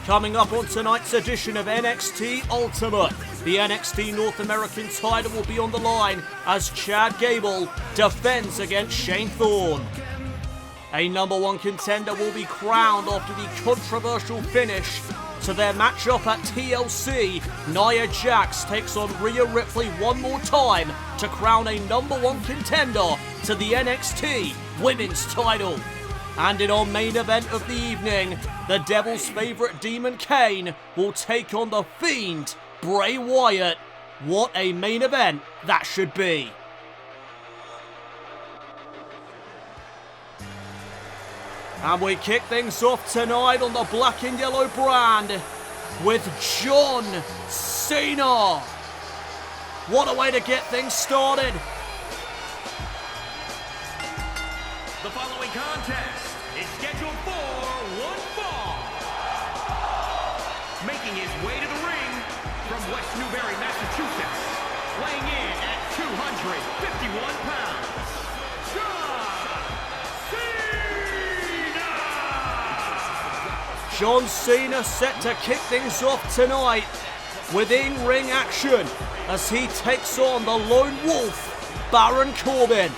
Coming up on tonight's edition of NXT Ultimate, the NXT North American title will be on the line as Chad Gable defends against Shane Thorne. A number one contender will be crowned after the controversial finish to their matchup at TLC. Nia Jax takes on Rhea Ripley one more time to crown a number one contender to the NXT Women's title. And in our main event of the evening, the Devil's favourite demon Kane will take on the Fiend, Bray Wyatt. What a main event that should be. And we kick things off tonight on the black and yellow brand with John Cena. What a way to get things started. The following contest is scheduled for one fall. Making his way to the ring from West Newbury, Massachusetts, weighing in at 251 pounds, John Cena set to kick things off tonight with in-ring action as he takes on the Lone Wolf, Baron Corbin.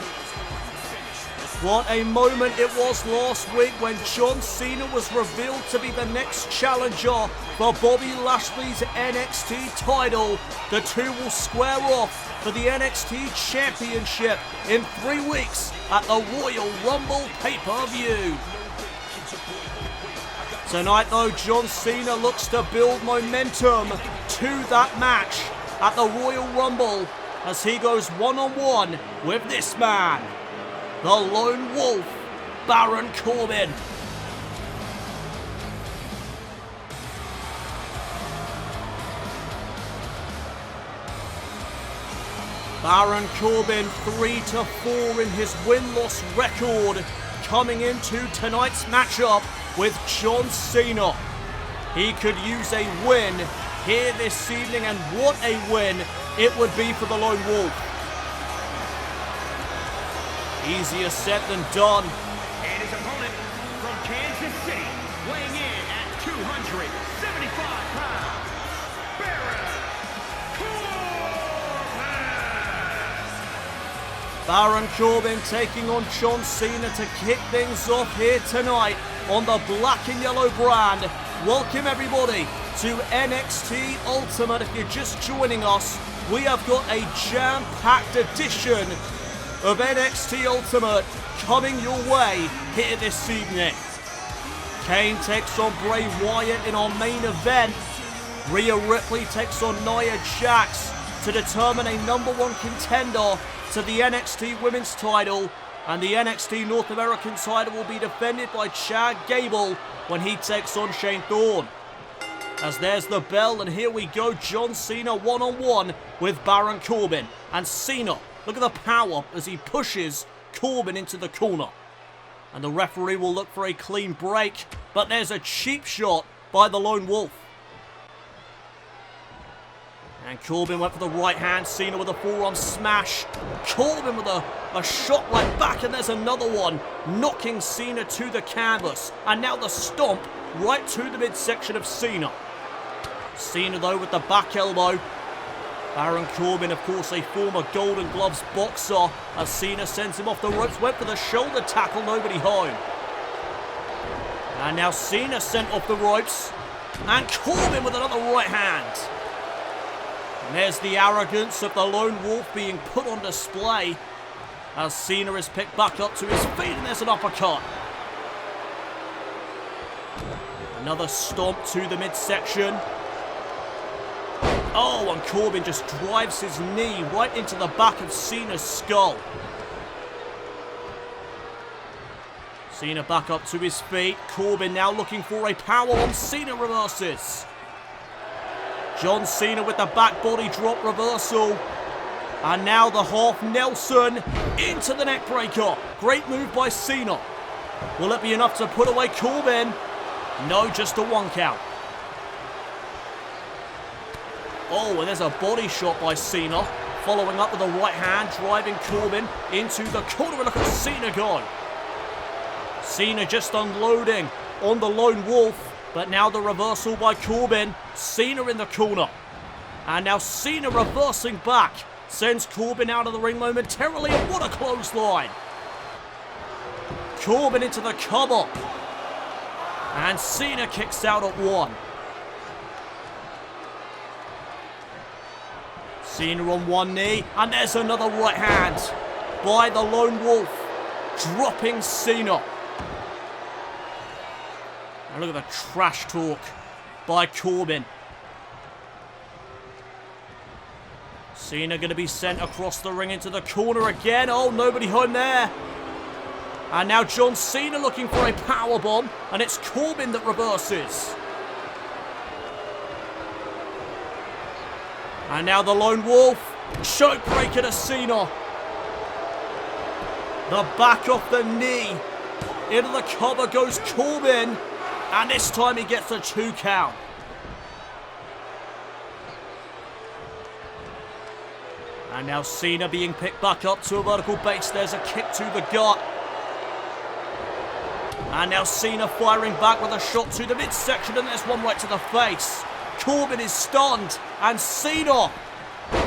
What a moment it was last week when John Cena was revealed to be the next challenger for Bobby Lashley's NXT title. The two will square off for the NXT Championship in 3 weeks at the Royal Rumble pay-per-view. Tonight though, John Cena looks to build momentum to that match at the Royal Rumble as he goes one-on-one with this man, the Lone Wolf, Baron Corbin. Baron Corbin 3-4 in his win-loss record coming into tonight's matchup with John Cena. He could use a win here this evening, and what a win it would be for the Lone Wolf. Easier said than done. And his opponent from Kansas City, weighing in at 275 pounds, Baron Baron Corbin. Corbin taking on John Cena to kick things off here tonight on the black and yellow brand. Welcome everybody to NXT Ultimate. If you're just joining us, we have got a jam-packed edition of NXT Ultimate coming your way here this evening. Kane takes on Bray Wyatt in our main event. Rhea Ripley takes on Nia Jax to determine a number one contender to the NXT Women's title, and the NXT North American title will be defended by Chad Gable when he takes on Shane Thorne. As there's the bell, and here we go, John Cena one-on-one with Baron Corbin. And Cena, look at the power as he pushes Corbin into the corner. And the referee will look for a clean break, but there's a cheap shot by the Lone Wolf. And Corbin went for the right hand, Cena with a forearm smash. Corbin with a shot right back, and there's another one, knocking Cena to the canvas. And now the stomp right to the midsection of Cena. Cena though with the back elbow. Baron Corbin, of course, a former Golden Gloves boxer, as Cena sends him off the ropes, went for the shoulder tackle, nobody home. And now Cena sent off the ropes, and Corbin with another right hand. And there's the arrogance of the Lone Wolf being put on display as Cena is picked back up to his feet, and there's an uppercut. Another stomp to the midsection. Oh, and Corbin just drives his knee right into the back of Cena's skull. Cena back up to his feet. Corbin now looking for a powerbomb. Cena reverses. John Cena with the back body drop reversal. And now the half Nelson into the neck breaker. Great move by Cena. Will it be enough to put away Corbin? No, just a one count. Oh, and there's a body shot by Cena. Following up with a right hand, driving Corbin into the corner. And look at Cena go. Cena just unloading on the Lone Wolf. But now the reversal by Corbin. Cena in the corner. And now Cena reversing back. Sends Corbin out of the ring momentarily. And what a clothesline. Corbin into the cover. And Cena kicks out at 1. Cena on one knee. And there's another right hand by the Lone Wolf. Dropping Cena. And look at the trash talk by Corbin. Cena going to be sent across the ring into the corner again. Oh, nobody home there. And now John Cena looking for a powerbomb. And it's Corbin that reverses. And now the Lone Wolf. Choke breaker to Cena. The back off the knee. Into the cover goes Corbin. And this time he gets a 2 count. And now Cena being picked back up to a vertical base. There's a kick to the gut. And now Cena firing back with a shot to the midsection. And there's one right to the face. Corbin is stunned. And Cena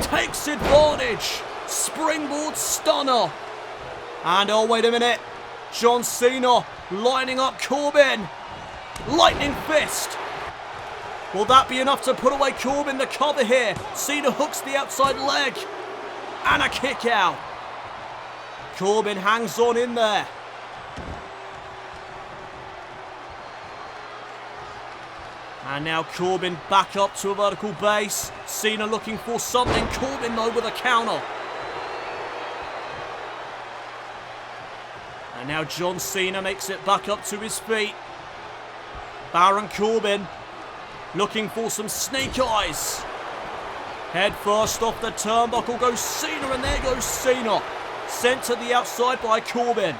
takes advantage. Springboard stunner. And oh, wait a minute. John Cena lining up Corbin. Lightning fist. Will that be enough to put away Corbin? The cover here. Cena hooks the outside leg. And a kick out. Corbin hangs on in there. And now Corbin back up to a vertical base. Cena looking for something. Corbin though with a counter. And now John Cena makes it back up to his feet. Baron Corbin looking for some snake eyes. Head first off the turnbuckle goes Cena, and there goes Cena. Sent to the outside by Corbin.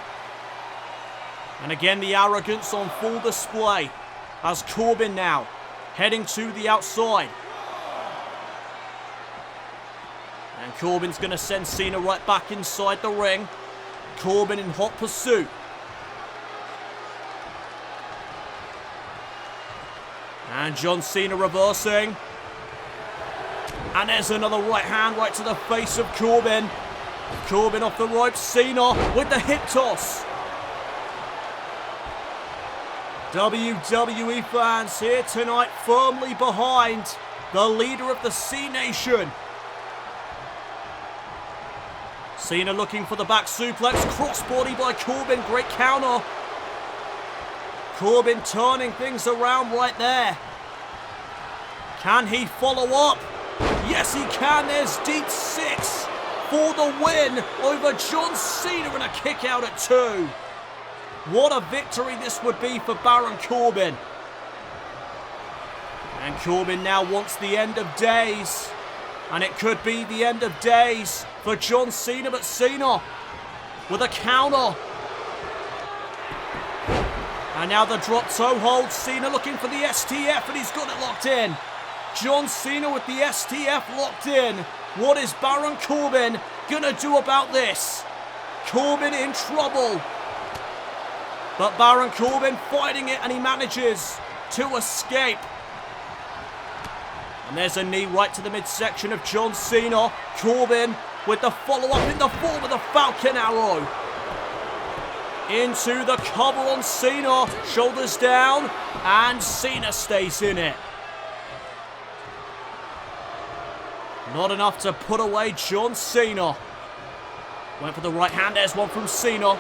And again the arrogance on full display as Corbin now heading to the outside. And Corbin's going to send Cena right back inside the ring. Corbin in hot pursuit. And John Cena reversing. And there's another right hand right to the face of Corbin. Corbin off the ropes. Cena with the hip toss. WWE fans here tonight firmly behind the leader of the C Nation. Cena looking for the back suplex. Crossbody by Corbin. Great counter. Corbin turning things around right there. Can he follow up? Yes, he can. There's deep 6 for the win over John Cena and a kick out at 2. What a victory this would be for Baron Corbin. And Corbin now wants the end of days. And it could be the end of days for John Cena, but Cena with a counter. And now the drop toe hold. Cena looking for the STF, and he's got it locked in. John Cena with the STF locked in. What is Baron Corbin gonna do about this? Corbin in trouble. But Baron Corbin fighting it, and he manages to escape. And there's a knee right to the midsection of John Cena. Corbin with the follow-up in the form of the Falcon Arrow. Into the cover on Cena. Shoulders down. And Cena stays in it. Not enough to put away John Cena. Went for the right hand. There's one from Cena.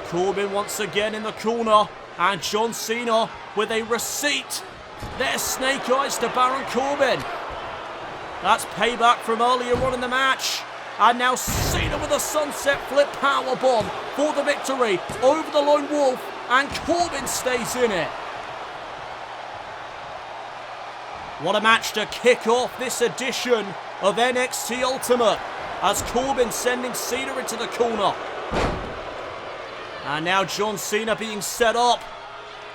Corbin once again in the corner. And John Cena with a receipt. There's snake eyes to Baron Corbin. That's payback from earlier on in the match. And now Cena with a sunset flip powerbomb for the victory over the Lone Wolf. And Corbin stays in it. What a match to kick off this edition of NXT Ultimate. As Corbin sending Cena into the corner. And now John Cena being set up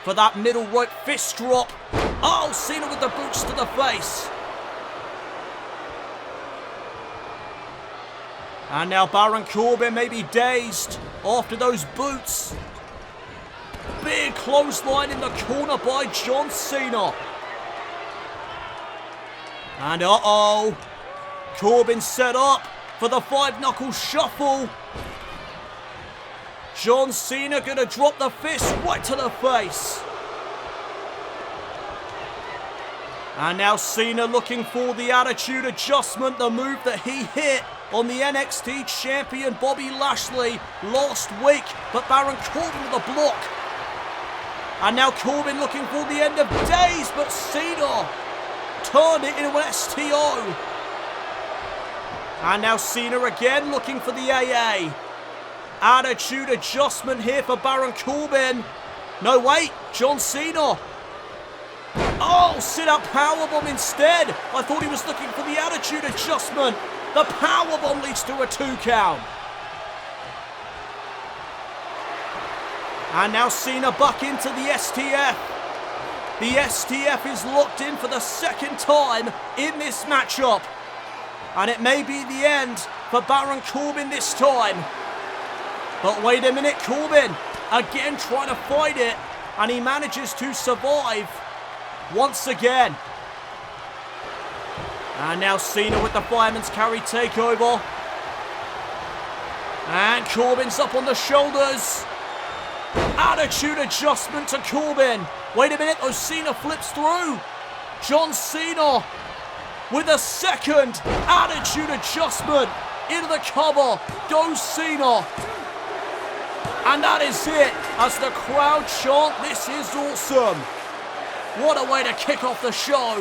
for that middle rope fist drop. Oh, Cena with the boots to the face. And now Baron Corbin may be dazed after those boots. Big clothesline in the corner by John Cena. And uh-oh. Corbin set up for the 5-knuckle shuffle. John Cena gonna drop the fist right to the face. And now Cena looking for the attitude adjustment, the move that he hit on the NXT champion Bobby Lashley last week. But Baron Corbin with a block. And now Corbin looking for the end of days, but Cena turned it into an STO. And now Cena again looking for the AA. Attitude adjustment here for Baron Corbin. No, wait, John Cena. Oh, sit-up powerbomb instead. I thought he was looking for the attitude adjustment. The powerbomb leads to a 2 count. And now Cena back into the STF. The STF is locked in for the second time in this matchup. And it may be the end for Baron Corbin this time. But wait a minute, Corbin again trying to fight it. And he manages to survive once again. And now Cena with the fireman's carry takeover. And Corbin's up on the shoulders. Attitude adjustment to Corbin. Wait a minute, though, Cena flips through. John Cena with a second attitude adjustment into the cover. Goes Cena. And that is it as the crowd chant, "This is awesome." What a way to kick off the show.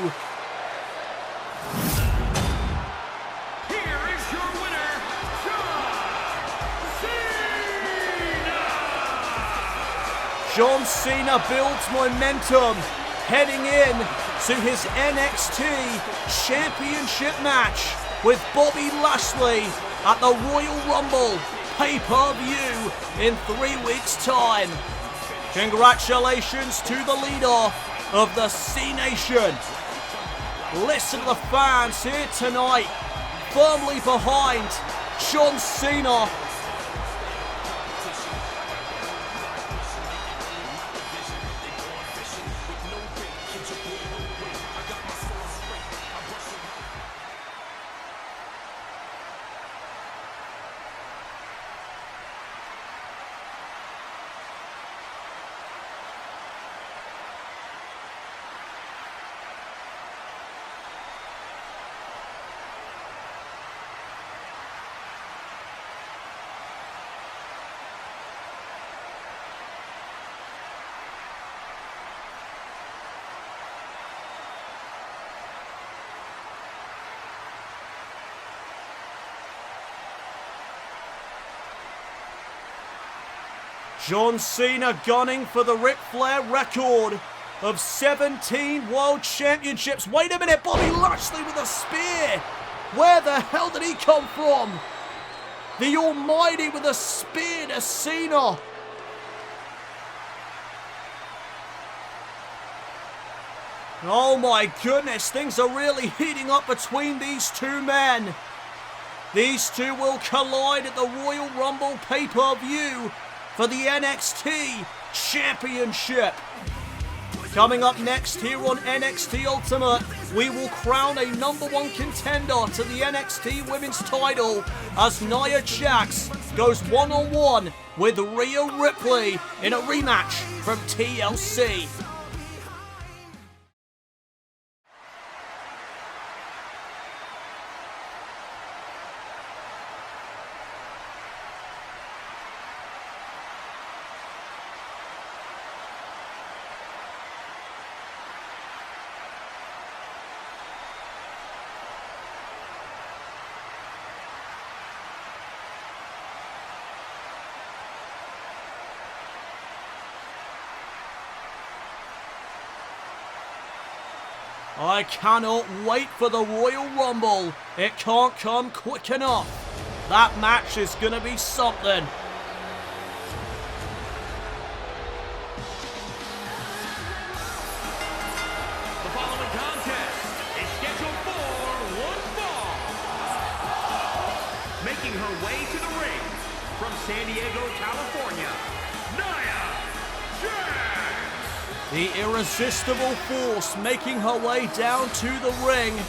Here is your winner, John Cena builds momentum heading in to his NXT Championship match with Bobby Lashley at the Royal Rumble pay-per-view in 3 weeks' time. Congratulations to the leader of the C Nation. Listen to the fans here tonight, firmly behind John Cena. John Cena gunning for the Ric Flair record of 17 World Championships. Wait a minute, Bobby Lashley with a spear. Where the hell did he come from? The Almighty with a spear to Cena. Oh my goodness, things are really heating up between these two men. These two will collide at the Royal Rumble pay-per-view for the NXT Championship. Coming up next here on NXT Ultimate, we will crown a #1 contender to the NXT Women's title as Nia Jax goes one-on-one with Rhea Ripley in a rematch from TLC. I cannot wait for the Royal Rumble. It can't come quick enough. That match is going to be something. The following contest is scheduled for one fall. Making her way to the ring from San Diego, California, Nia The irresistible force making her way down to the ring.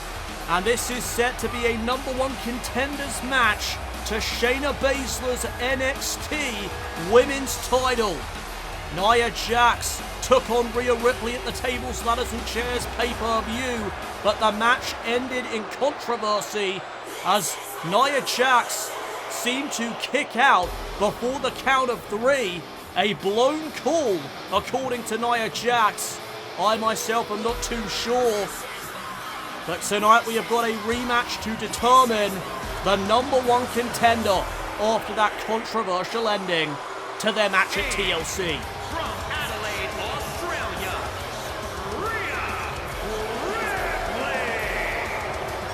And this is set to be a #1 contenders match to Shayna Baszler's NXT Women's title. Nia Jax took on Rhea Ripley at the Tables, Ladders and Chairs pay-per-view, but the match ended in controversy as Nia Jax seemed to kick out before the count of 3. A blown call, according to Nia Jax. I myself am not too sure. But tonight we have got a rematch to determine the #1 contender after that controversial ending to their match at TLC. From Adelaide, Australia, Rhea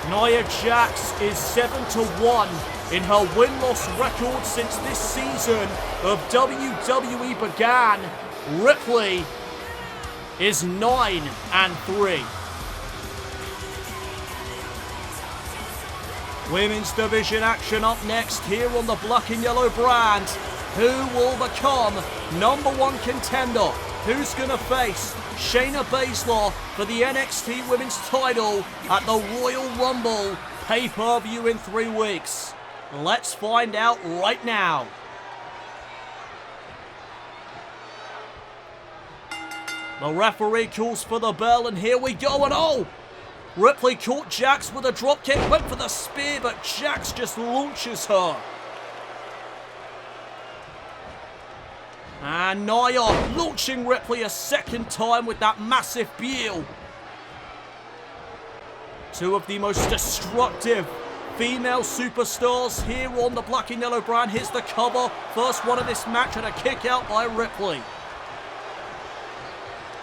Ripley. Nia Jax is 7-1 in her win-loss record since this season of WWE began. Ripley is 9-3. Women's division action up next here on the black and yellow brand. Who will become #1 contender? Who's going to face Shayna Baszler for the NXT Women's title at the Royal Rumble pay-per-view in 3 weeks? Let's find out right now. The referee calls for the bell and here we go, and oh! Ripley caught Jax with a dropkick, went for the spear, but Jax just launches her. And Nia launching Ripley a second time with that massive heel. Two of the most destructive female superstars here on the black and yellow brand. Here's the cover. First one of this match and a kick out by Ripley.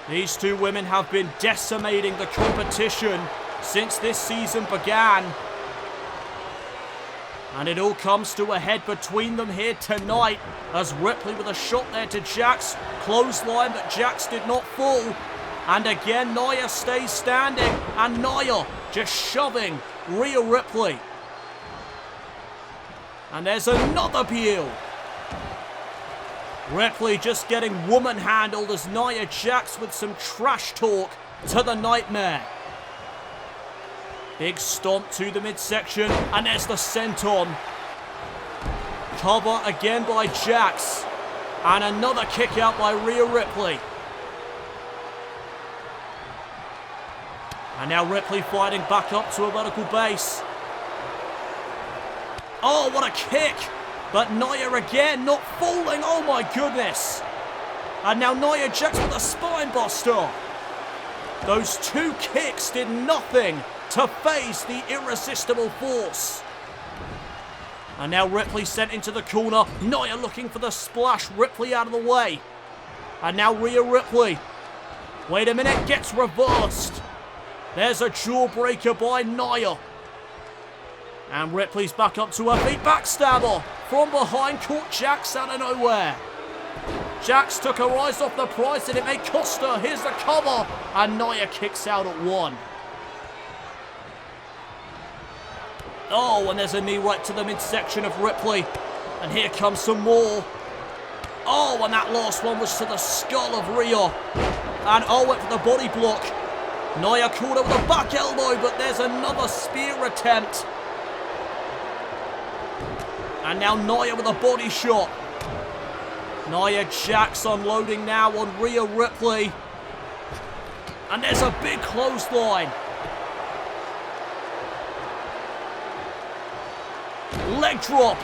These two women have been decimating the competition since this season began. And it all comes to a head between them here tonight as Ripley with a shot there to Jax. Clothesline, but Jax did not fall. And again, Nia stays standing. And Nia just shoving Rhea Ripley. And there's another heel. Ripley just getting woman handled as Nia Jax with some trash talk to the Nightmare. Big stomp to the midsection, and there's the senton. Cover again by Jax, and another kick out by Rhea Ripley. And now Ripley fighting back up to a vertical base. Oh, what a kick! But Nia again, not falling, oh my goodness! And now Nia Jax with a spine buster. Those two kicks did nothing to face the irresistible force. And now Ripley sent into the corner. Nia looking for the splash. Ripley out of the way. And now Rhea Ripley. Wait a minute, gets reversed. There's a jawbreaker by Nia. And Ripley's back up to her feet. Backstabber from behind. Caught Jax out of nowhere. Jax took her eyes off the prize and it may cost her. Here's the cover. And Nia kicks out at 1. Oh, and there's a knee right to the midsection of Ripley. And here comes some more. Oh, and that last one was to the skull of Rhea. And oh, went for the body block. Nia caught her with a back elbow, but there's another spear attempt. And now Nia with a body shot. Nia Jax unloading now on Rhea Ripley. And there's a big clothesline. Leg drop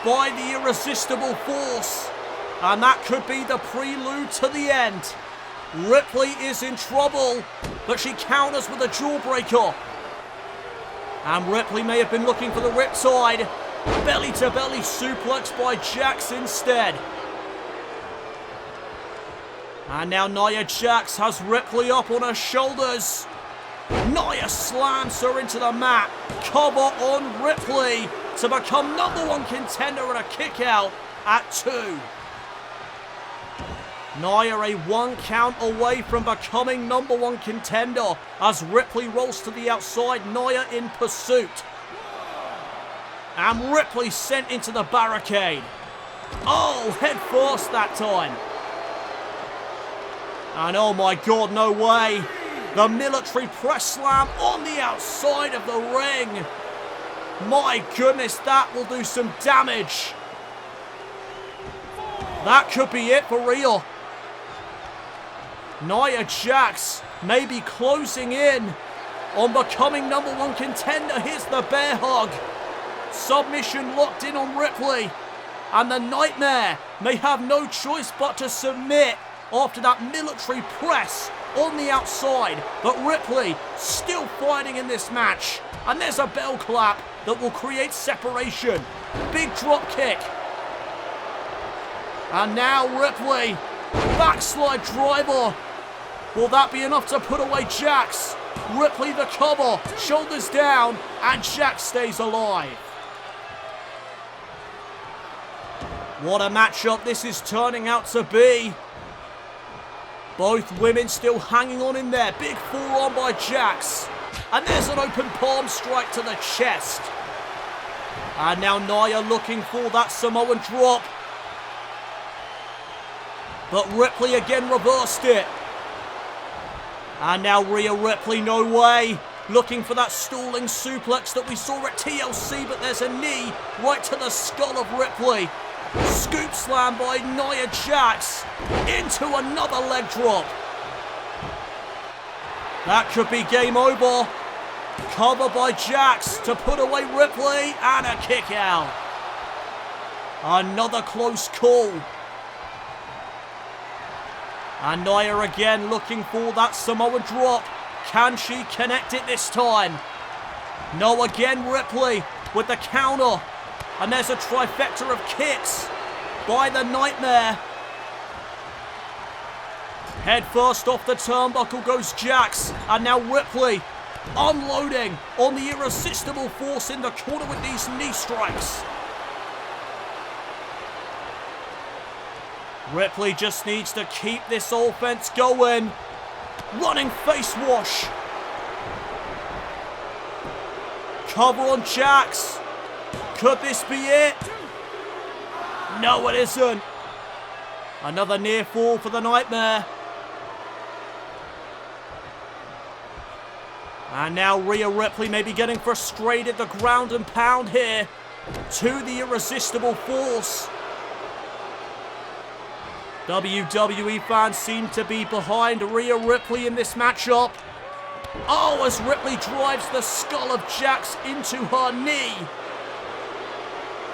by the irresistible force. And that could be the prelude to the end. Ripley is in trouble, but she counters with a jawbreaker. And Ripley may have been looking for the riptide. Belly to belly suplex by Jax instead. And now Nia Jax has Ripley up on her shoulders. Nia slams her into the mat. Cover on Ripley to become #1 contender and a kick out at 2. Nia a 1 count away from becoming #1 contender as Ripley rolls to the outside. Nia in pursuit. And Ripley sent into the barricade. Oh, head first that time. And oh my God, no way. The military press slam on the outside of the ring. My goodness, that will do some damage. That could be it for real. Nia Jax may be closing in on becoming #1 contender. Here's the bear hug. Submission locked in on Ripley. And the Nightmare may have no choice but to submit after that military press on the outside. But Ripley still fighting in this match. And there's a bell clap that will create separation. Big drop kick. And now Ripley. Backslide driver. Will that be enough to put away Jax? Ripley the cover. Shoulders down. And Jax stays alive. What a matchup this is turning out to be. Both women still hanging on in there. Big forearm by Jax. And there's an open palm strike to the chest. And now Nia looking for that Samoan drop. But Ripley again reversed it. And now Rhea Ripley, no way. Looking for that stalling suplex that we saw at TLC, but there's a knee right to the skull of Ripley. Scoop slam by Nia Jax into another leg drop. That could be game over. Cover by Jax to put away Ripley and a kick out. Another close call. And Nia again looking for that Samoan drop. Can she connect it this time? No, again Ripley with the counter. And there's a trifecta of kicks by the Nightmare. Head first off the turnbuckle goes Jax. And now Ripley unloading on the irresistible force in the corner with these knee strikes. Ripley just needs to keep this offense going. Running face wash. Cover on Jax. Could this be it? No, it isn't. Another near fall for the Nightmare. And now Rhea Ripley may be getting frustrated. The ground and pound here to the irresistible force. WWE fans seem to be behind Rhea Ripley in this matchup. Oh, as Ripley drives the skull of Jax into her knee.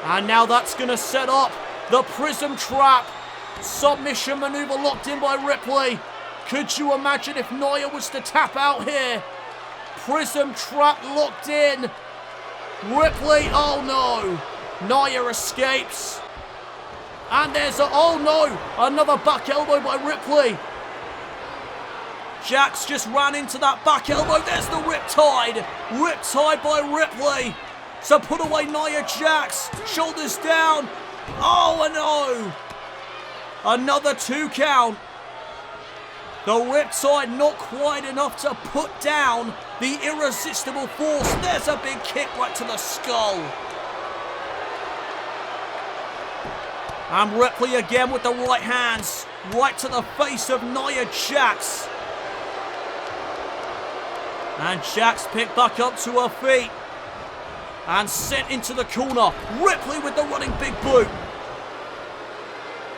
And now that's going to set up the Prism Trap. Submission maneuver locked in by Ripley. Could you imagine if Nia was to tap out here? Prism Trap locked in. Ripley, oh no. Nia escapes. And there's a, oh no, another back elbow by Ripley. Jax just ran into that back elbow. There's the Riptide. Riptide by Ripley. So put away Nia Jax. Shoulders down. Oh, and no. Another 2 count. The Riptide not quite enough to put down the irresistible force. There's a big kick right to the skull. And Ripley again with the right hands. Right to the face of Nia Jax. And Jax picked back up to her feet. And sent into the corner. Ripley with the running big boot.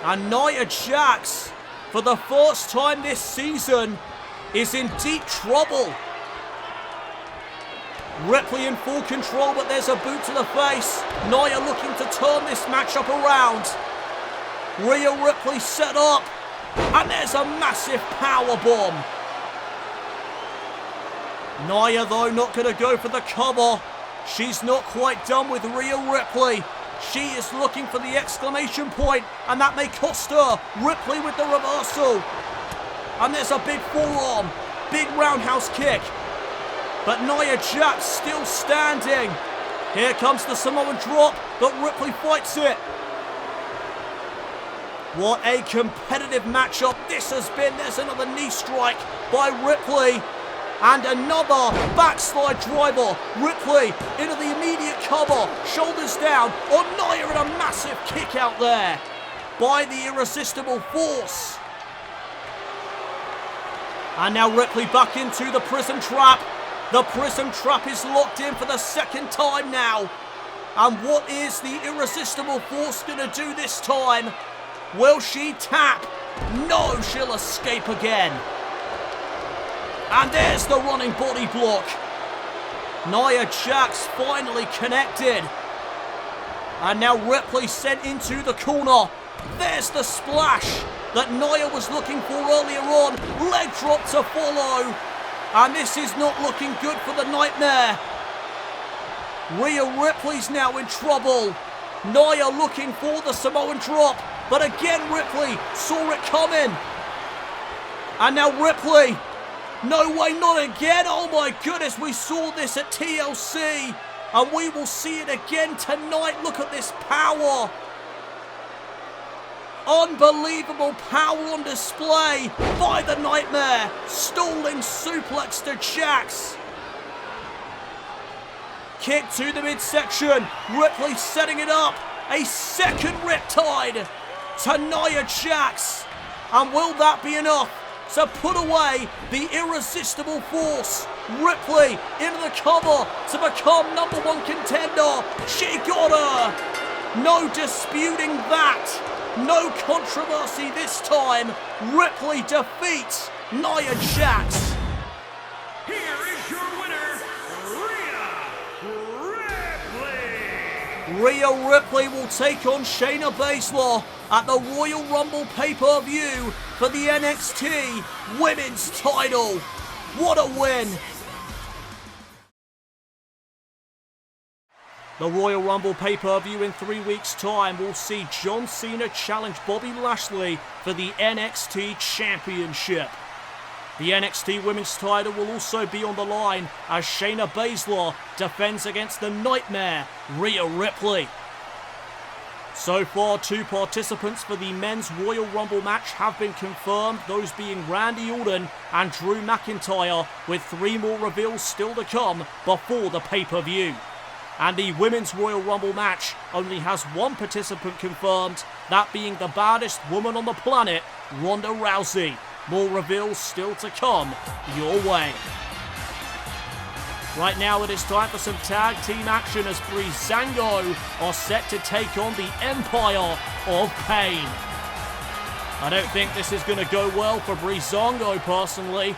And Nia Jax, for the first time this season, is in deep trouble. Ripley in full control, but there's a boot to the face. Nia looking to turn this matchup around. Rhea Ripley set up. And there's a massive powerbomb. Nia, though, not going to go for the cover. She's not quite done with Rhea Ripley. She is looking for the exclamation point, and that may cost her. Ripley with the reversal. And there's a big forearm. Big roundhouse kick. But Nia Jax still standing. Here comes the Samoan drop, but Ripley fights it. What a competitive matchup this has been. There's another knee strike by Ripley. And another backslide driver. Ripley into the immediate cover. Shoulders down. On Nia and a massive kick out there by the irresistible force. And now Ripley back into the prison trap. The prison trap is locked in for the second time now. And what is the irresistible force going to do this time? Will she tap? No, she'll escape again. And there's the running body block. Nia Jax finally connected. And now Ripley sent into the corner. There's the splash that Nia was looking for earlier on. Leg drop to follow. And this is not looking good for the Nightmare. Rhea Ripley's now in trouble. Nia looking for the Samoan drop. But again, Ripley saw it coming. And now Ripley. No way, not again. Oh my goodness, we saw this at TLC. And we will see it again tonight. Look at this power. Unbelievable power on display by the Nightmare. Stalling suplex to Jax. Kick to the midsection. Ripley setting it up. A second riptide to Nia Jax. And will that be enough to put away the irresistible force? Ripley into the cover to become #1 contender. She got her. No disputing that. No controversy this time. Ripley defeats Nia Jax. Here is your winner, Rhea Ripley. Rhea Ripley will take on Shayna Baszler at the Royal Rumble pay-per-view for the NXT Women's title. What a win! The Royal Rumble pay-per-view in 3 weeks' time will see John Cena challenge Bobby Lashley for the NXT Championship. The NXT Women's title will also be on the line as Shayna Baszler defends against the Nightmare, Rhea Ripley. So far, 2 participants for the Men's Royal Rumble match have been confirmed, those being Randy Orton and Drew McIntyre, with 3 more reveals still to come before the pay-per-view. And the Women's Royal Rumble match only has 1 participant confirmed, that being the baddest woman on the planet, Ronda Rousey. More reveals still to come your way. Right now it is time for some tag team action as Breezango are set to take on the Empire of Pain. I don't think this is going to go well for Breezango personally.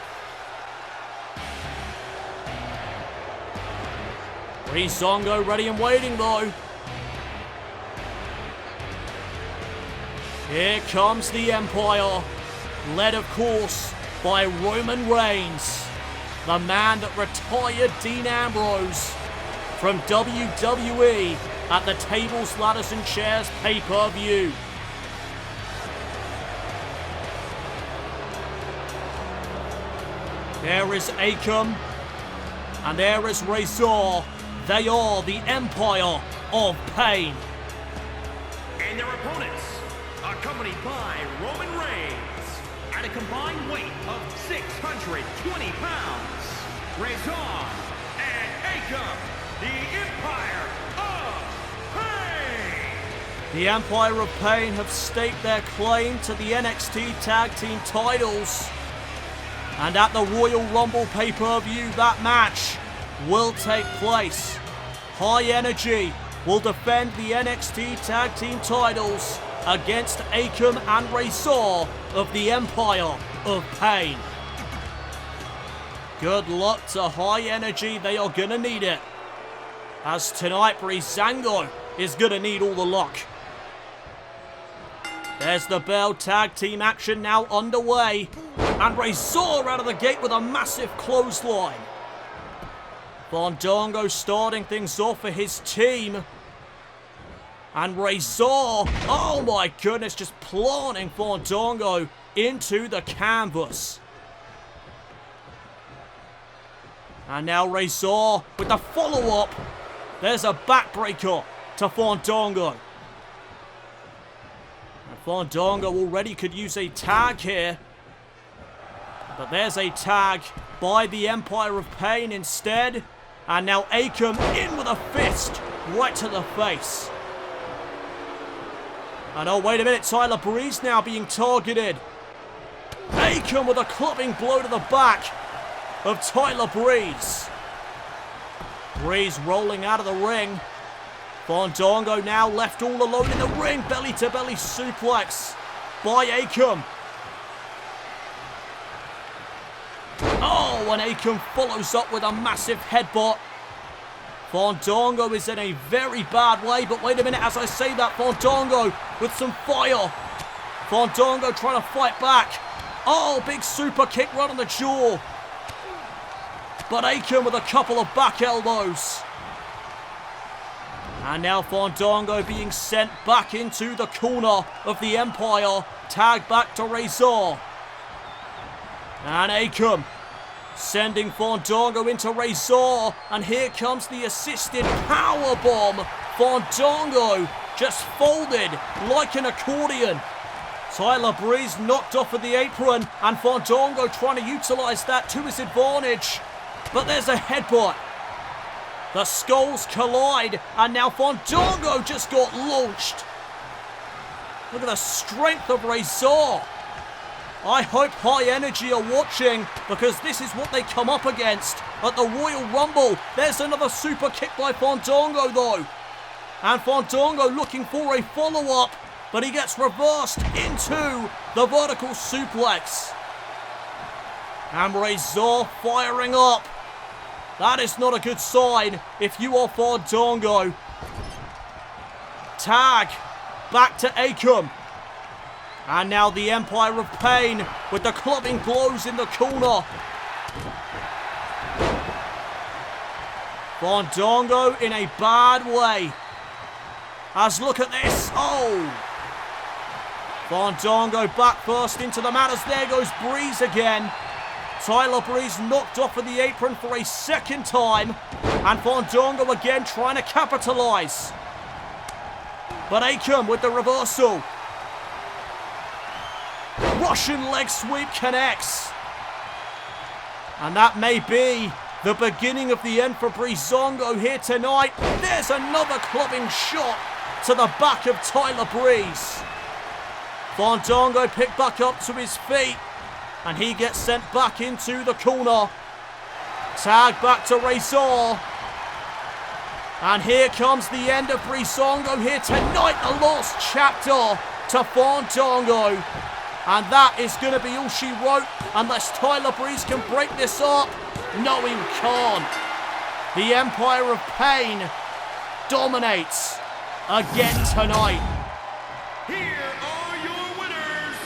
Breezango ready and waiting though. Here comes the Empire, led of course by Roman Reigns, the man that retired Dean Ambrose from WWE at the Tables, Ladders and Chairs pay-per-view. There is Akam, and there is Razor. They are the Empire of Pain. And their opponents, accompanied by Roman Reigns, at a combined weight of 620 pounds, Razor and Akam, the Empire of Pain. The Empire of Pain have staked their claim to the NXT Tag Team titles. And at the Royal Rumble pay-per-view, that match will take place. High Energy will defend the NXT Tag Team titles against Akam and Razor of the Empire of Pain. Good luck to High Energy, they are gonna need it. As tonight, Breezango is gonna need all the luck. There's the bell, tag team action now underway. And Razor out of the gate with a massive clothesline. Fandango starting things off for his team. And Razor, oh my goodness, just planting Fandango into the canvas. And now Razor with the follow-up. There's a backbreaker to Fandango. And Fandango already could use a tag here. But there's a tag by the Empire of Pain instead. And now Akam in with a fist right to the face. And oh, wait a minute, Tyler Breeze now being targeted. Aiken with a clubbing blow to the back of Tyler Breeze. Breeze rolling out of the ring. Fandango now left all alone in the ring. Belly-to-belly suplex by Aiken. Oh, and Aiken follows up with a massive headbutt. Fandango is in a very bad way, but wait a minute, as I say that, Fandango with some fire. Fandango trying to fight back. Oh, big super kick right on the jaw. But Aiken with a couple of back elbows. And now Fandango being sent back into the corner of the Empire. Tag back to Razor. And Aiken sending Fandango into Razor. And here comes the assisted powerbomb. Fandango just folded like an accordion. Tyler Breeze knocked off of the apron. And Fandango trying to utilize that to his advantage. But there's a headbutt. The skulls collide, and now Fandango just got launched. Look at the strength of Razor. I hope High Energy are watching, because this is what they come up against at the Royal Rumble. There's another super kick by Fandango, though. And Fandango looking for a follow-up, but he gets reversed into the vertical suplex. And Razor firing up. That is not a good sign if you are Fandango. Tag back to Aiken. And now the Empire of Pain with the clubbing blows in the corner. Fandango in a bad way. As look at this. Oh. Fandango back first into the mat as there goes Breeze again. Tyler Breeze knocked off of the apron for a second time. And Fandango again trying to capitalize. But Aiken with the reversal. Russian leg sweep connects. And that may be the beginning of the end for Breezango here tonight. There's another clubbing shot to the back of Tyler Breeze. Fandango picked back up to his feet. And he gets sent back into the corner. Tag back to Razor. And here comes the end of Breezango here tonight. The last chapter to Fandango. And that is going to be all she wrote. Unless Tyler Breeze can break this up. No, he can't. The Empire of Pain dominates again tonight. Here are your winners,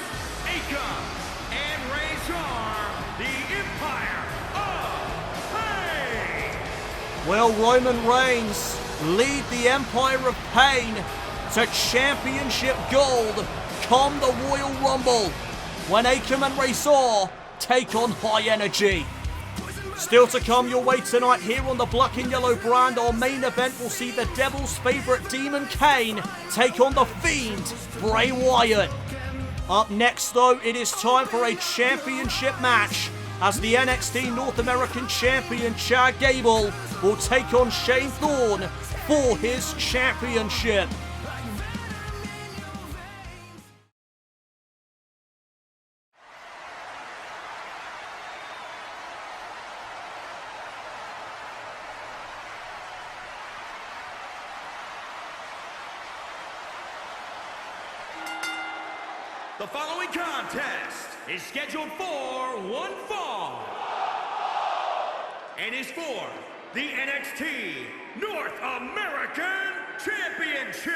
Aiken and Razor, the Empire of Pain. Will Roman Reigns lead the Empire of Pain to championship gold come the Royal Rumble when Aiken and Razor take on High Energy? Still to come your way tonight here on the Black and Yellow brand. Our main event will see the Devil's favourite Demon Kane take on the Fiend, Bray Wyatt. Up next though, it is time for a championship match as the NXT North American Champion Chad Gable will take on Shane Thorne for his championship. The following contest is scheduled for one fall and is for the NXT North American Championship.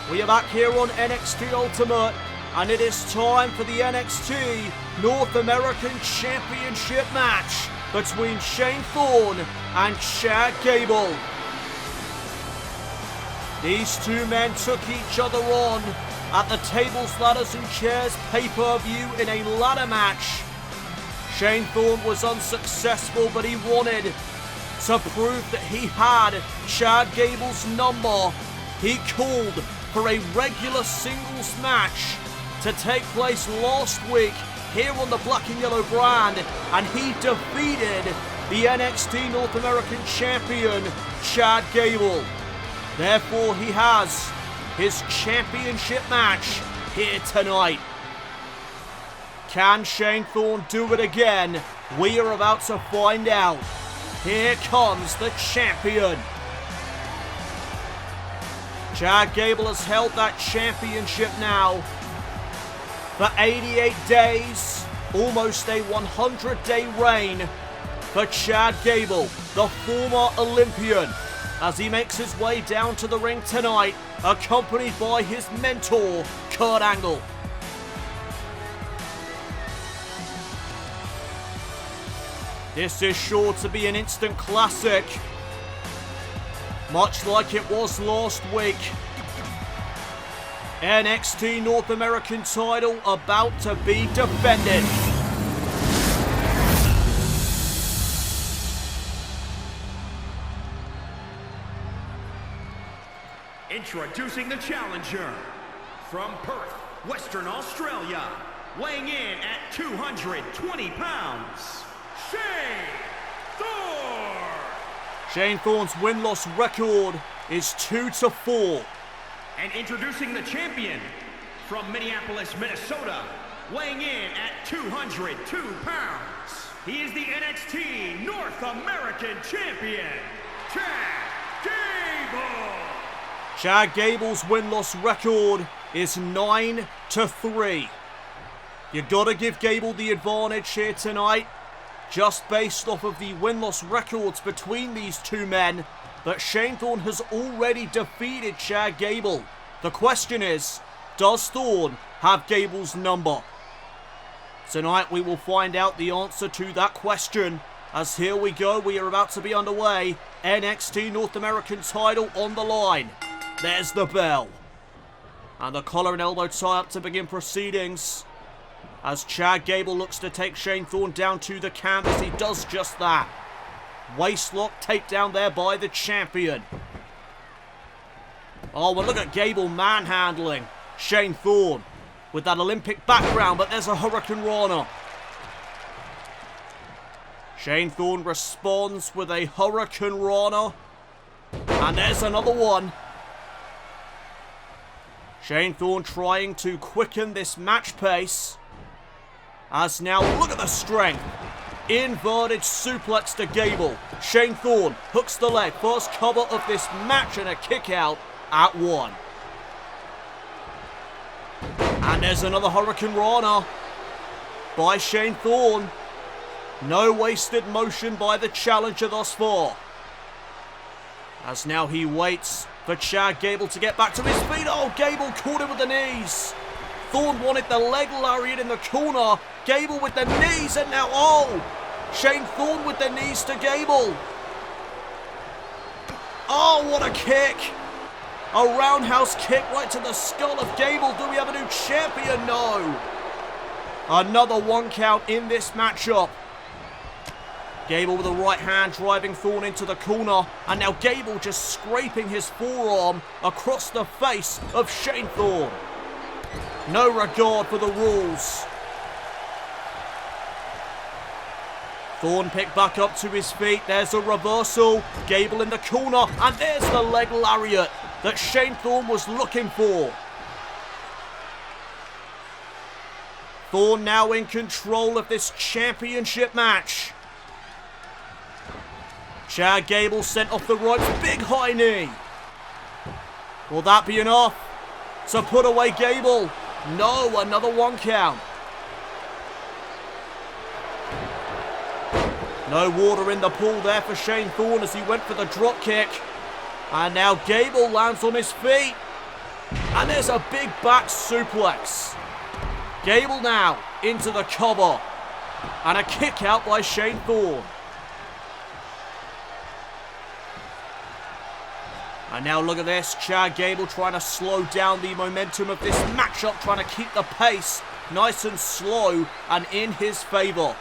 We are back here on NXT Ultimate, and it is time for the NXT North American Championship match between Shane Thorne and Chad Gable. These two men took each other on at the Tables, Ladders and Chairs pay-per-view in a ladder match. Shane Thorne was unsuccessful, but he wanted to prove that he had Chad Gable's number. He called for a regular singles match to take place last week here on the Black and Yellow brand, and he defeated the NXT North American Champion, Chad Gable. Therefore, he has his championship match here tonight. Can Shane Thorne do it again? We are about to find out. Here comes the champion. Chad Gable has held that championship now for 88 days, almost a 100-day reign for Chad Gable, the former Olympian, as he makes his way down to the ring tonight, accompanied by his mentor, Kurt Angle. This is sure to be an instant classic, much like it was last week. NXT North American title about to be defended. Introducing the challenger from Perth, Western Australia, weighing in at 220 pounds, Shane Thorne. Shane Thorne's win-loss record is 2-4. And introducing the champion from Minneapolis, Minnesota, weighing in at 202 pounds. He is the NXT North American Champion, Chad Gable. Chad Gable's win-loss record is 9-3. You gotta give Gable the advantage here tonight, just based off of the win-loss records between these two men. But Shane Thorne has already defeated Chad Gable. The question is, does Thorne have Gable's number? Tonight we will find out the answer to that question, as here we go, we are about to be underway. NXT North American title on the line. There's the bell. And the collar and elbow tie-up to begin proceedings, as Chad Gable looks to take Shane Thorne down to the canvas. He does just that. Waistlock takedown there by the champion. Oh, well, look at Gable manhandling Shane Thorne with that Olympic background, but there's a Hurricane Rana. Shane Thorne responds with a Hurricane Rana, and there's another one. Shane Thorne trying to quicken this match pace, as now, look at the strength. Inverted suplex to Gable. Shane Thorne hooks the leg. First cover of this match and a kick out at 1. And there's another Hurricane Rana by Shane Thorne. No wasted motion by the challenger thus far, as now he waits for Chad Gable to get back to his feet. Oh, Gable caught him with the knees. Thorne wanted the leg lariat in the corner. Gable with the knees, and now, oh, Shane Thorne with the knees to Gable. Oh, what a kick. A roundhouse kick right to the skull of Gable. Do we have a new champion? No. Another 1 count in this matchup. Gable with the right hand driving Thorne into the corner. And now Gable just scraping his forearm across the face of Shane Thorne. No regard for the rules. Thorne picked back up to his feet. There's a reversal. Gable in the corner. And there's the leg lariat that Shane Thorne was looking for. Thorne now in control of this championship match. Chad Gable sent off the ropes. Big high knee. Will that be enough to put away Gable? No, another 1 count. No water in the pool there for Shane Thorne as he went for the drop kick. And now Gable lands on his feet. And there's a big back suplex. Gable now into the cover. And a kick out by Shane Thorne. And now look at this. Chad Gable trying to slow down the momentum of this matchup. Trying to keep the pace nice and slow and in his favour.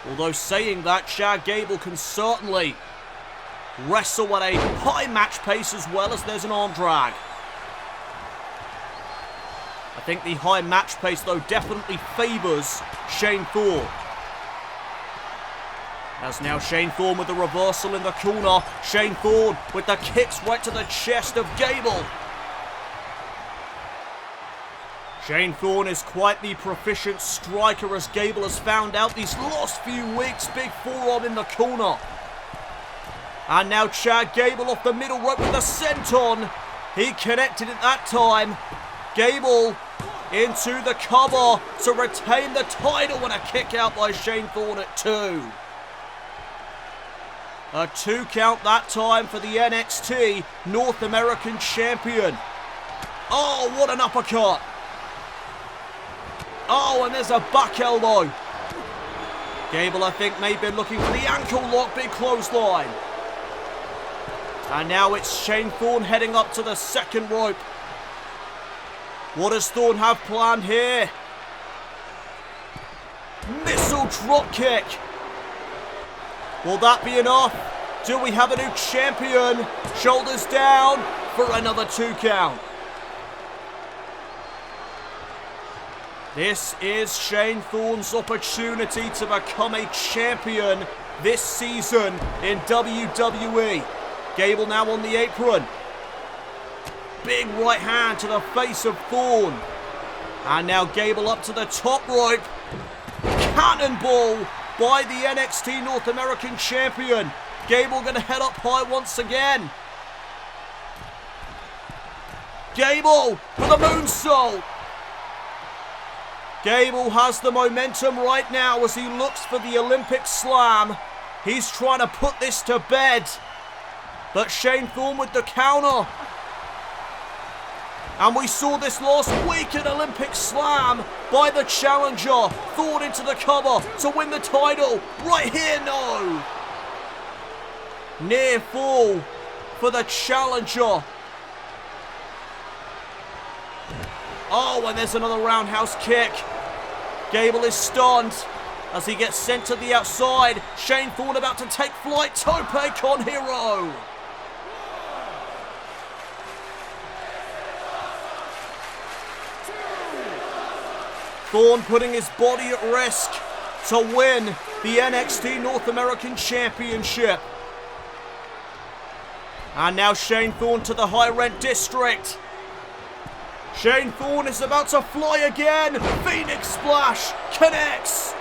Although saying that, Chad Gable can certainly wrestle at a high match pace as well, as there's an arm drag. I think the high match pace, though, definitely favours Shane Thorne. As now Shane Thorne with the reversal in the corner. Shane Thorne with the kicks right to the chest of Gable. Shane Thorne is quite the proficient striker, as Gable has found out these last few weeks. Big forearm in the corner. And now Chad Gable off the middle rope with the senton. He connected it that time. Gable into the cover to retain the title, and a kick out by Shane Thorne at 2. A 2 count that time for the NXT North American Champion. Oh, what an uppercut. Oh, and there's a back elbow. Gable, I think, may have been looking for the ankle lock, big clothesline. And now it's Shane Thorne heading up to the second rope. What does Thorne have planned here? Missile drop kick. Will that be enough? Do we have a new champion? Shoulders down for another 2 count. This is Shane Thorne's opportunity to become a champion this season in WWE. Gable now on the apron. Big right hand to the face of Thorne. And now Gable up to the top rope. Cannonball by the NXT North American Champion. Gable going to head up high once again. Gable with a moonsault. Gable has the momentum right now as he looks for the Olympic slam. He's trying to put this to bed. But Shane Thorne with the counter. And we saw this last week, an Olympic slam by the challenger. Thorne into the cover to win the title. Right here, no. Near fall for the challenger. Oh, and there's another roundhouse kick. Gable is stunned as he gets sent to the outside. Shane Thorne about to take flight. Tope con hero. Thorne putting his body at risk to win the NXT North American Championship. And now Shane Thorne to the high rent district. Shane Thorne is about to fly again. Phoenix Splash connects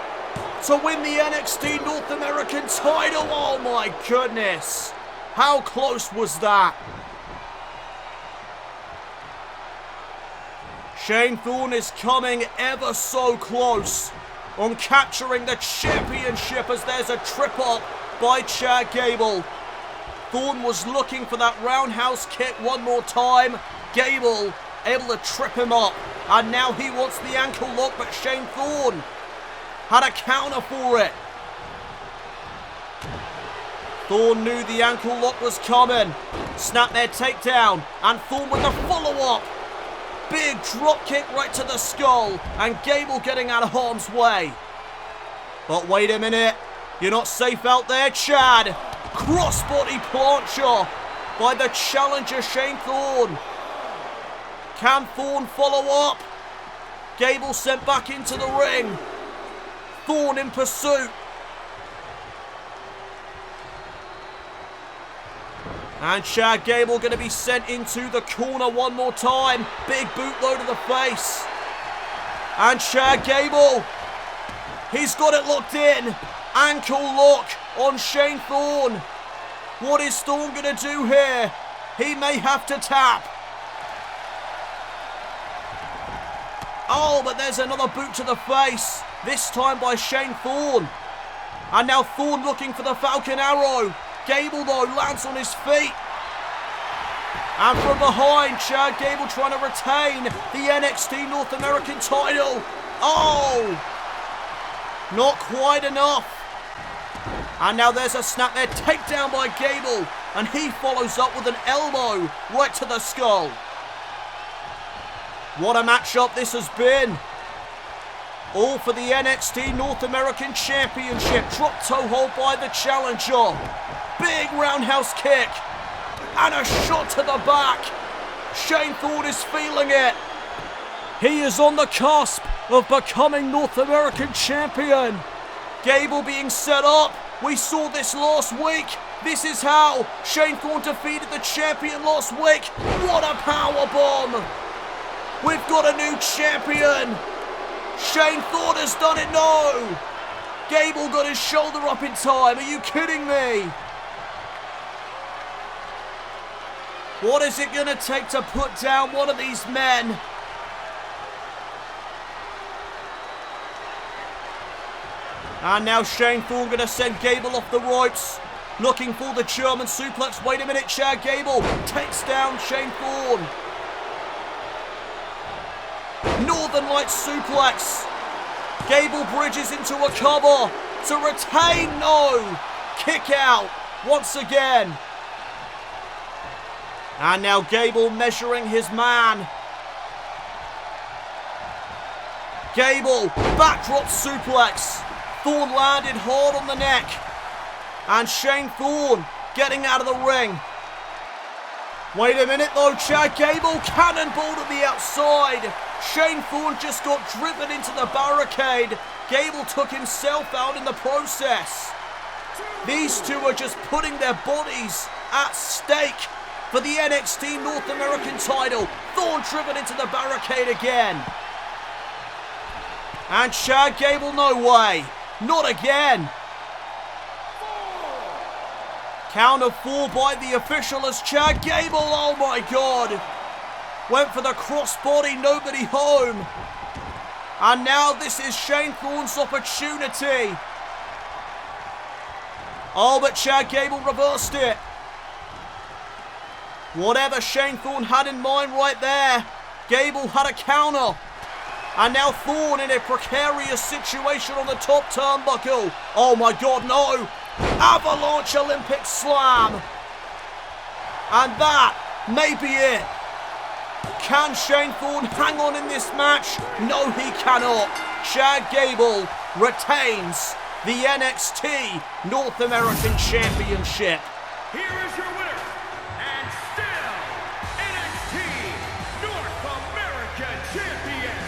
to win the NXT North American title. Oh my goodness. How close was that? Shane Thorne is coming ever so close on capturing the championship, as there's a trip up by Chad Gable. Thorne was looking for that roundhouse kick one more time. Gable able to trip him up, and now he wants the ankle lock, but Shane Thorne had a counter for it. Thorne knew the ankle lock was coming. Snap their takedown, and Thorne with the follow-up. Big drop kick right to the skull, and Gable getting out of harm's way. But wait a minute, you're not safe out there, Chad. Crossbody plancher by the challenger Shane Thorne. Can Thorne follow up? Gable sent back into the ring. Thorne in pursuit. And Chad Gable going to be sent into the corner one more time. Big bootload to the face. And Chad Gable, he's got it locked in. Ankle lock on Shane Thorne. What is Thorne going to do here? He may have to tap. Oh, but there's another boot to the face. This time by Shane Thorne. And now Thorne looking for the Falcon Arrow. Gable, though, lands on his feet. And from behind, Chad Gable trying to retain the NXT North American title. Oh! Not quite enough. And now there's a snap there, takedown by Gable. And he follows up with an elbow right to the skull. What a matchup this has been. All for the NXT North American Championship. Drop toe hold by the challenger. Big roundhouse kick. And a shot to the back. Shane Thorne is feeling it. He is on the cusp of becoming North American Champion. Gable being set up. We saw this last week. This is how Shane Thorne defeated the champion last week. What a powerbomb. We've got a new champion. Shane Thorne has done it. No. Gable got his shoulder up in time. Are you kidding me? What is it going to take to put down one of these men? And now Shane Thorne going to send Gable off the ropes. Looking for the German suplex. Wait a minute, Chad Gable takes down Shane Thorne. Northern Lights suplex. Gable bridges into a cover to retain. No. Kick out once again. And now Gable measuring his man. Gable, backdrop suplex. Thorne landed hard on the neck. And Shane Thorne getting out of the ring. Wait a minute though, Chad Gable cannonball to the outside. Shane Thorne just got driven into the barricade. Gable took himself out in the process. These two are just putting their bodies at stake for the NXT North American title. Thorne driven into the barricade again. And Chad Gable, no way. Not again. Count of 4 by the official as Chad Gable, oh my God. Went for the crossbody, nobody home. And now this is Shane Thorne's opportunity. Oh, but Chad Gable reversed it. Whatever Shane Thorne had in mind right there, Gable had a counter. And now Thorne in a precarious situation on the top turnbuckle. Oh my God, no. Avalanche Olympic Slam. And that may be it. Can Shane Thorne hang on in this match? No, he cannot. Chad Gable retains the NXT North American Championship. Here is your winner, and still NXT North American Champion,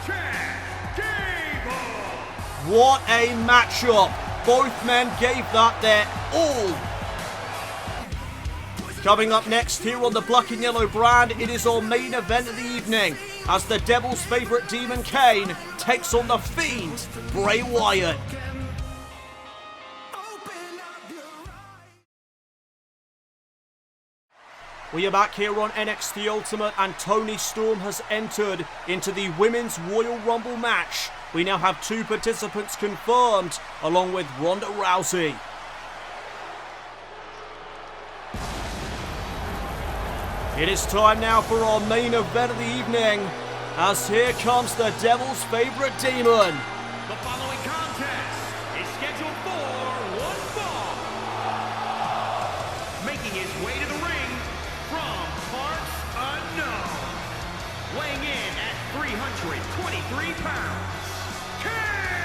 Chad Gable. What a matchup. Both men gave that their all. Coming up next here on the Black and Yellow brand, it is our main event of the evening as the Devil's favourite demon Kane takes on the Fiend, Bray Wyatt. We are back here on NXT Ultimate and Toni Storm has entered into the Women's Royal Rumble match. We now have 2 participants confirmed along with Ronda Rousey. It is time now for our main event of the evening as here comes the Devil's favourite demon. The following contest is scheduled for one fall. Making his way to the ring from parts unknown. Weighing in at 323 pounds, Kane!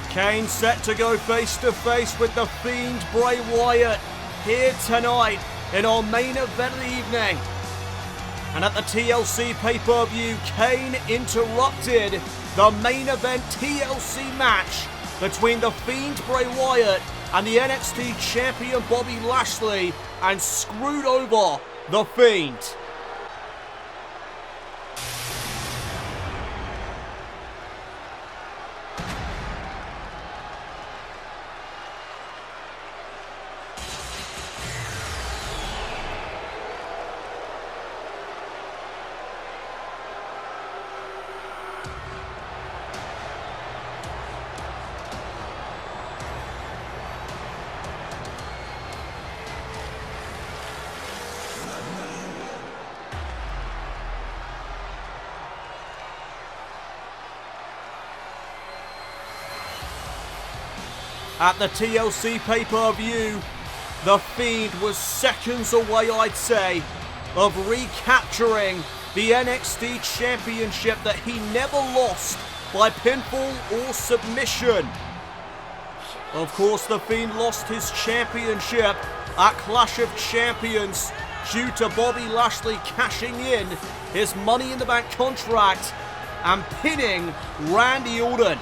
Kane set to go face to face with the Fiend Bray Wyatt here tonight in our main event of the evening. And at the TLC pay-per-view, Kane interrupted the main event TLC match between the Fiend Bray Wyatt and the NXT champion Bobby Lashley and screwed over the Fiend. At the TLC pay-per-view, the Fiend was seconds away, I'd say, of recapturing the NXT Championship that he never lost by pinfall or submission. Of course, the Fiend lost his championship at Clash of Champions due to Bobby Lashley cashing in his Money in the Bank contract and pinning Randy Orton.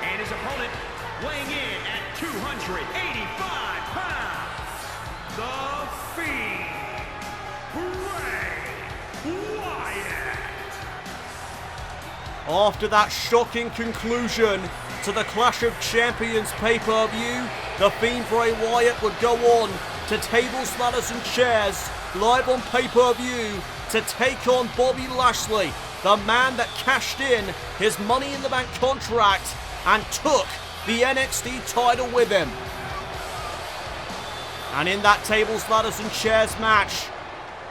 And his opponent weighing in at 285 pounds, the Fiend, Bray Wyatt. After that shocking conclusion to the Clash of Champions pay-per-view, the Fiend Bray Wyatt would go on to tables, ladders and chairs live on pay-per-view to take on Bobby Lashley, the man that cashed in his Money in the Bank contract and took the NXT title with him. And in that tables, ladders and chairs match,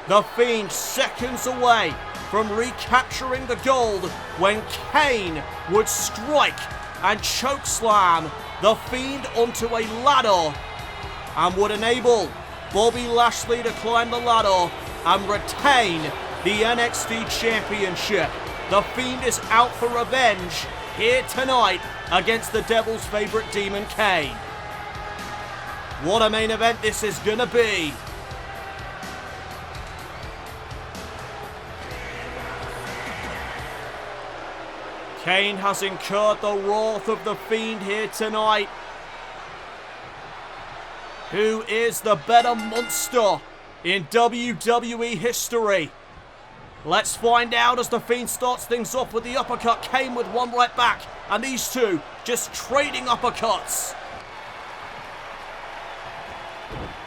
the Fiend seconds away from recapturing the gold when Kane would strike and chokeslam the Fiend onto a ladder and would enable Bobby Lashley to climb the ladder and retain the NXT Championship. The Fiend is out for revenge here tonight against the Devil's favourite demon, Kane. What a main event this is gonna be. Kane has incurred the wrath of the Fiend here tonight. Who is the better monster in WWE history? Let's find out as the Fiend starts things off with the uppercut. Kane with one right back, and these two just trading uppercuts.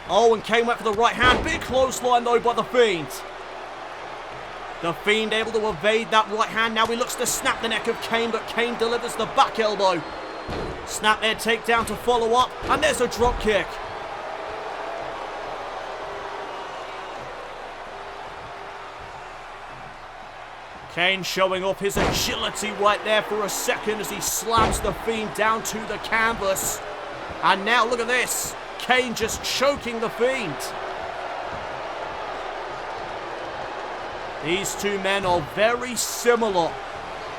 Oh, and Kane went for the right hand. Big clothesline though by the Fiend. The Fiend able to evade that right hand. Now he looks to snap the neck of Kane, but Kane delivers the back elbow. Snap air takedown to follow up, and there's a drop kick. Kane showing off his agility right there for a second as he slams the Fiend down to the canvas. And now look at this. Kane just choking the Fiend. These two men are very similar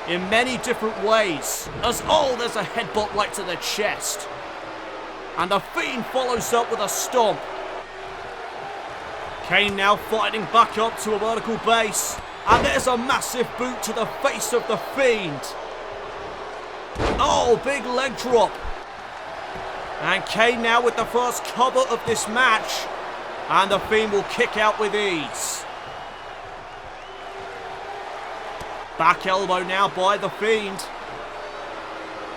in many different ways. As, oh, there's a headbutt right to the chest. And the Fiend follows up with a stomp. Kane now fighting back up to a vertical base. And there's a massive boot to the face of the Fiend. Oh, big leg drop. And Kane now with the first cover of this match. And the Fiend will kick out with ease. Back elbow now by the Fiend.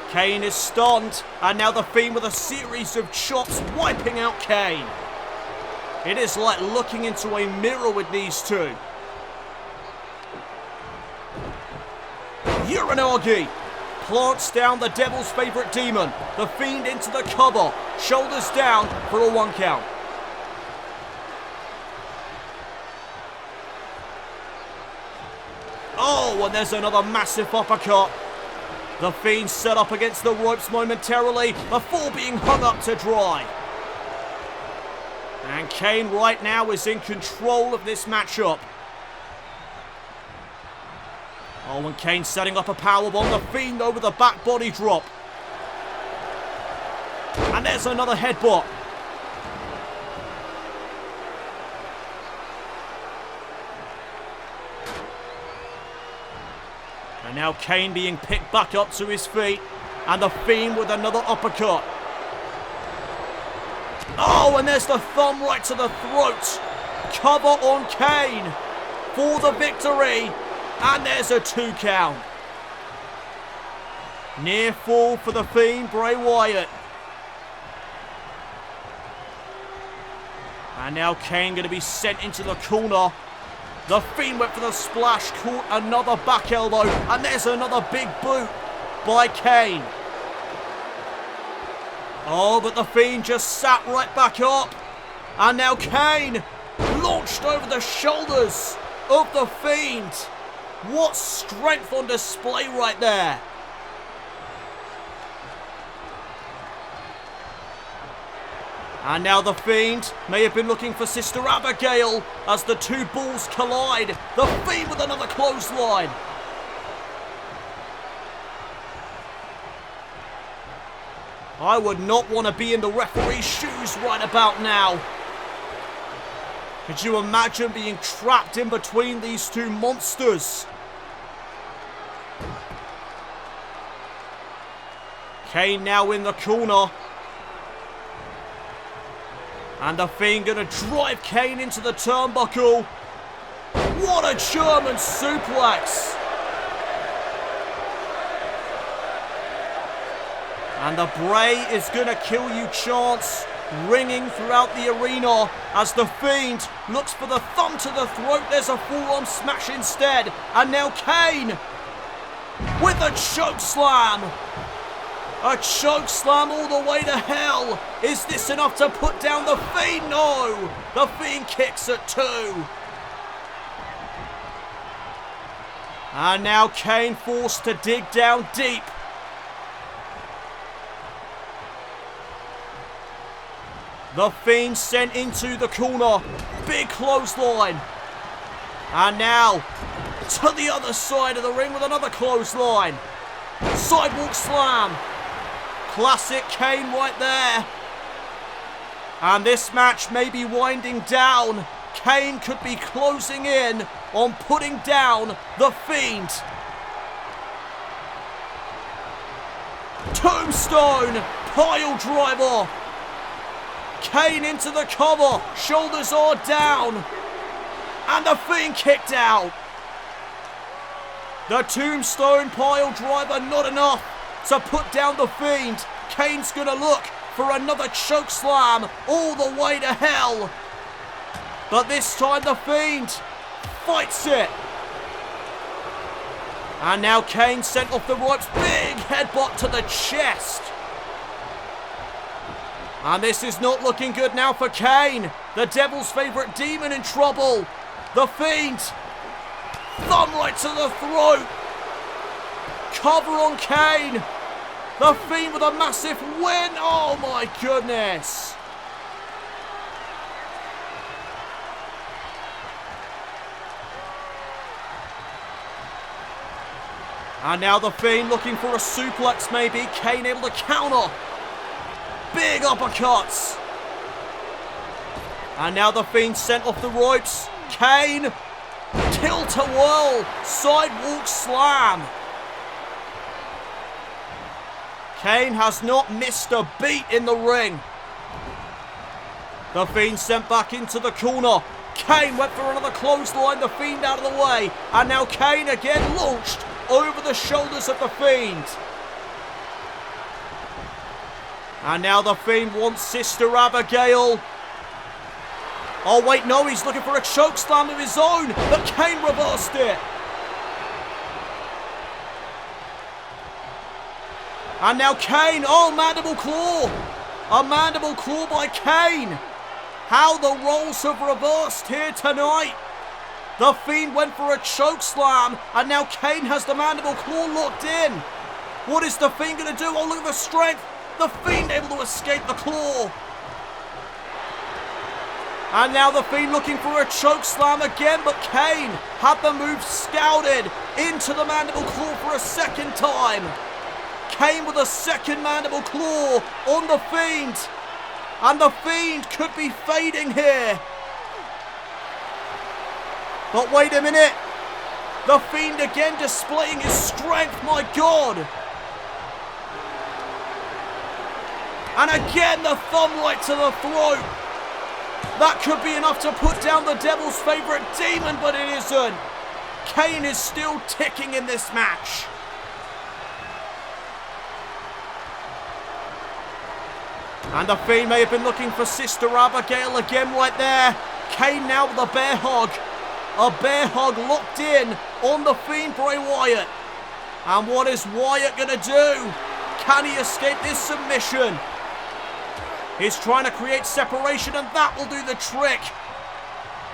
Kane is stunned. And now the Fiend with a series of chops wiping out Kane. It is like looking into a mirror with these two. Uranagi plants down the Devil's favourite demon. The Fiend into the cover. Shoulders down for a 1 count. Oh, and there's another massive uppercut. The Fiend set up against the ropes momentarily before being hung up to dry. And Kane right now is in control of this matchup. Oh, and Kane setting up a powerbomb. The Fiend over the back body drop. And there's another headbutt. And now Kane being picked back up to his feet. And the Fiend with another uppercut. Oh, and there's the thumb right to the throat. Cover on Kane for the victory. And there's a 2 count. Near fall for the Fiend, Bray Wyatt. And now Kane going to be sent into the corner. The Fiend went for the splash, caught another back elbow. And there's another big boot by Kane. Oh, but the Fiend just sat right back up. And now Kane launched over the shoulders of the Fiend. What strength on display right there. And now the Fiend may have been looking for Sister Abigail as the two bulls collide. The Fiend with another clothesline. I would not want to be in the referee's shoes right about now. Could you imagine being trapped in between these two monsters? Kane now in the corner. And the Fiend gonna drive Kane into the turnbuckle. What a German suplex. And the Bray is gonna kill you chants ringing throughout the arena as the Fiend looks for the thumb to the throat. There's a full-on smash instead. And now Kane with a choke slam. A choke slam all the way to hell. Is this enough to put down the Fiend? No. The Fiend kicks at 2. And now Kane forced to dig down deep. The Fiend sent into the corner. Big clothesline. And now to the other side of the ring with another clothesline. Sidewalk slam. Classic Kane right there. And this match may be winding down. Kane could be closing in on putting down the Fiend. Tombstone pile driver. Kane into the cover. Shoulders are down. And the Fiend kicked out. The Tombstone pile driver not enough to put down the Fiend. Kane's gonna look for another choke slam all the way to hell. But this time the Fiend fights it. And now Kane sent off the ropes. Big headbutt to the chest. And this is not looking good now for Kane. The Devil's favourite demon in trouble. The Fiend. Thumb right to the throat. Cover on Kane. The Fiend with a massive win. Oh my goodness. And now the Fiend looking for a suplex maybe. Kane able to counter. Big uppercuts. And now the Fiend sent off the ropes. Kane. Tilt-a-whirl. Sidewalk slam. Kane has not missed a beat in the ring. The Fiend sent back into the corner. Kane went for another clothesline. The Fiend out of the way. And now Kane again launched over the shoulders of the Fiend. And now the Fiend wants Sister Abigail. Oh wait, no, he's looking for a choke slam of his own. But Kane reversed it. And now Kane, oh, mandible claw. A mandible claw by Kane. How the roles have reversed here tonight. The Fiend went for a choke slam, and now Kane has the mandible claw locked in. What is the Fiend going to do? Oh, look at the strength. The Fiend able to escape the claw. And now the Fiend looking for a choke slam again, but Kane had the move scouted into the mandible claw for a second time. Kane with a second mandible claw on the Fiend. And the Fiend could be fading here. But wait a minute. The Fiend again displaying his strength, my God. And again the thumb right to the throat. That could be enough to put down the Devil's favourite demon, but it isn't. Kane is still ticking in this match. And the Fiend may have been looking for Sister Abigail again right there. Kane now with a bear hug. A bear hug locked in on the Fiend, Bray Wyatt. And what is Wyatt going to do? Can he escape this submission? He's trying to create separation, and that will do the trick.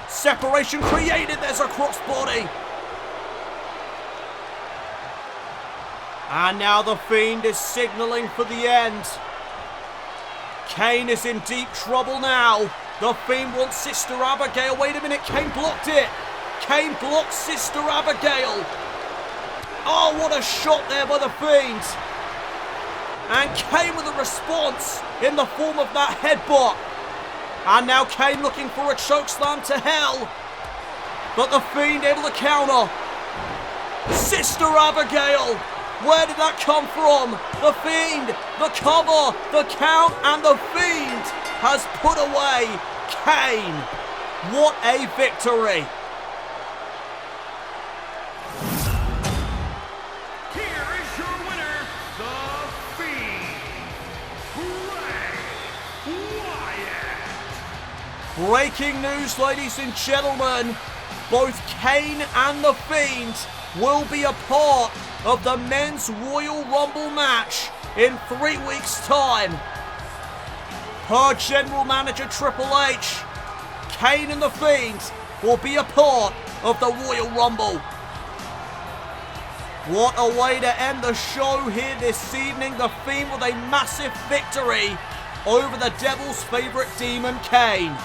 Separation created. There's a crossbody. And now the Fiend is signalling for the end. Kane is in deep trouble now. The Fiend wants Sister Abigail. Wait a minute, Kane blocked it. Kane blocked Sister Abigail. Oh, what a shot there by the Fiend. And Kane with a response in the form of that headbutt. And now Kane looking for a chokeslam to hell. But the Fiend able to counter. Sister Abigail. Where did that come from? The Fiend, the cover, the count, and the Fiend has put away Kane. What a victory. Here is your winner, the Fiend, Bray Wyatt. Breaking news, ladies and gentlemen. Both Kane and the Fiend will be a part of the Men's Royal Rumble match in 3 weeks' time. Per General Manager Triple H, Kane and the Fiend will be a part of the Royal Rumble. What a way to end the show here this evening. The Fiend with a massive victory over the Devil's favourite demon, Kane.